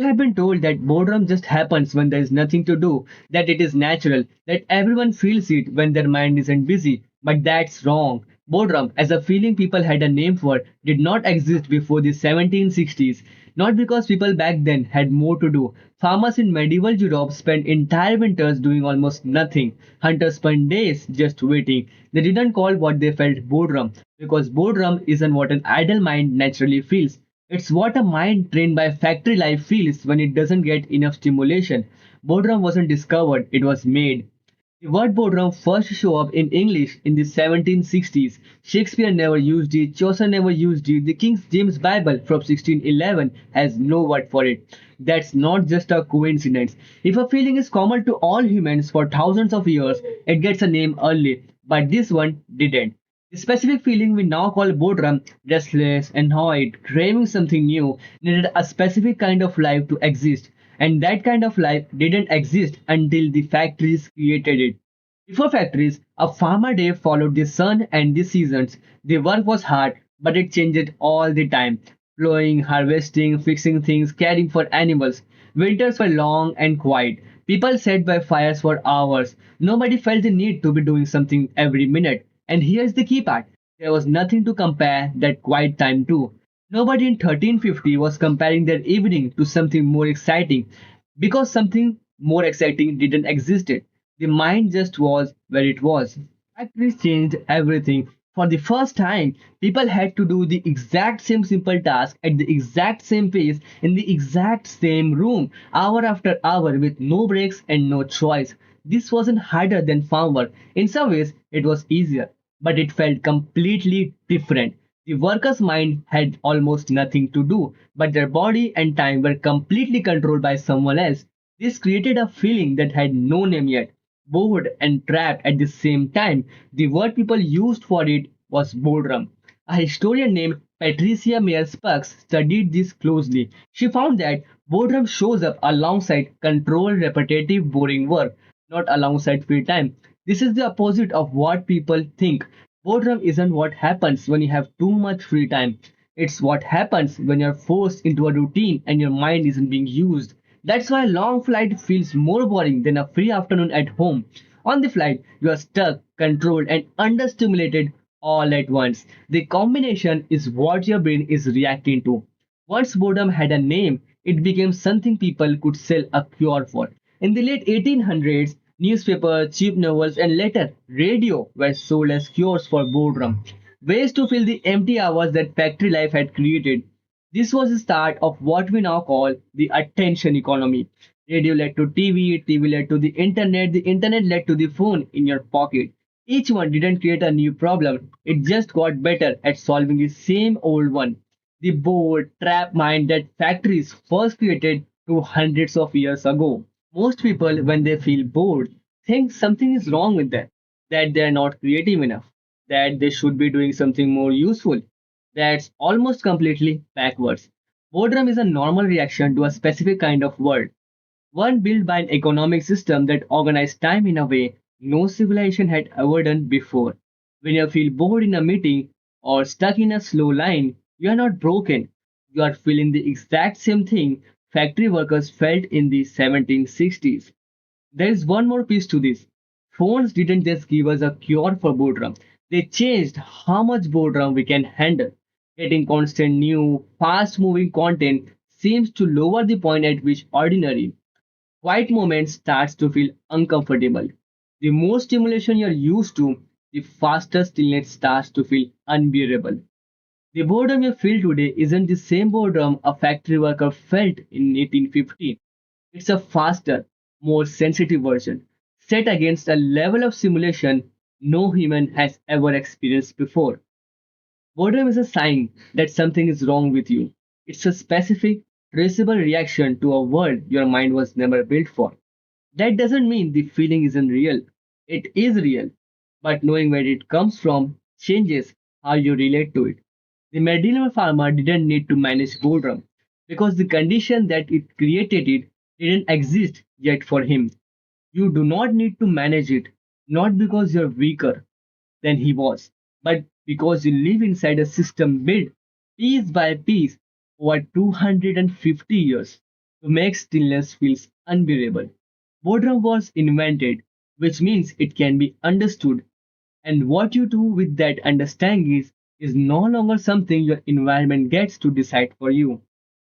You have been told that boredom just happens when there is nothing to do, that it is natural, that everyone feels it when their mind isn't busy. But that's wrong. Boredom, as a feeling people had a name for, did not exist before the 1760s. Not because people back then had more to do. Farmers in medieval Europe spent entire winters doing almost nothing. Hunters spent days just waiting. They didn't call what they felt boredom, because boredom isn't what an idle mind naturally feels. It's what a mind trained by factory life feels when it doesn't get enough stimulation. Boredom wasn't discovered, it was made. The word boredom first showed up in English in the 1760s. Shakespeare never used it, Chaucer never used it, the King James Bible from 1611 has no word for it. That's not just a coincidence. If a feeling is common to all humans for thousands of years, it gets a name early, but this one didn't. The specific feeling we now call boredom, restless, annoyed, craving something new, needed a specific kind of life to exist. And that kind of life didn't exist until the factories created it. Before factories, a farmer day followed the sun and the seasons. The work was hard, but it changed all the time. Plowing, harvesting, fixing things, caring for animals. Winters were long and quiet. People sat by fires for hours. Nobody felt the need to be doing something every minute. And here's the key part. There was nothing to compare that quiet time to. Nobody in 1350 was comparing their evening to something more exciting because something more exciting didn't exist. The mind just was where it was. Factories changed everything. For the first time, people had to do the exact same simple task at the exact same pace in the exact same room, hour after hour, with no breaks and no choice. This wasn't harder than farm work. In some ways, it was easier, but it felt completely different. The worker's mind had almost nothing to do, but their body and time were completely controlled by someone else. This created a feeling that had no name yet, bored and trapped at the same time. The word people used for it was boredom. A historian named Patricia Meyer Sparks studied this closely. She found that boredom shows up alongside controlled, repetitive, boring work, not alongside free time. This is the opposite of what people think. Boredom isn't what happens when you have too much free time. It's what happens when you're forced into a routine and your mind isn't being used. That's why a long flight feels more boring than a free afternoon at home. On the flight, you are stuck, controlled, and understimulated all at once. The combination is what your brain is reacting to. Once boredom had a name, it became something people could sell a cure for. In the late 1800s, newspapers, cheap novels, and later radio were sold as cures for boredom, ways to fill the empty hours that factory life had created. This was the start of what we now call the attention economy. Radio led to TV, TV led to the internet led to the phone in your pocket. Each one didn't create a new problem, it just got better at solving the same old one. The bored, trapped mind that factories first created hundreds of years ago. Most people, when they feel bored, think something is wrong with them, that they are not creative enough, that they should be doing something more useful. That's almost completely backwards. Boredom is a normal reaction to a specific kind of world, one built by an economic system that organized time in a way no civilization had ever done before. When you feel bored in a meeting or stuck in a slow line, you are not broken. You are feeling the exact same thing factory workers felt in the 1760s. There is one more piece to this. Phones didn't just give us a cure for boredom, they changed how much boredom we can handle. Getting constant new, fast moving content seems to lower the point at which ordinary, quiet moments starts to feel uncomfortable. The more stimulation you're used to, the faster stillness starts to feel unbearable. The boredom you feel today isn't the same boredom a factory worker felt in 1815. It's a faster, more sensitive version, set against a level of simulation no human has ever experienced before. Boredom is a sign that something is wrong with you. It's a specific, traceable reaction to a world your mind was never built for. That doesn't mean the feeling isn't real. It is real, but knowing where it comes from changes how you relate to it. The medieval farmer didn't need to manage boredom because the condition that it created it didn't exist yet for him. You do not need to manage it, not because you're weaker than he was, but because you live inside a system built piece by piece over 250 years. to make stillness feels unbearable. Boredom was invented, which means it can be understood, and what you do with that understanding is no longer something your environment gets to decide for you.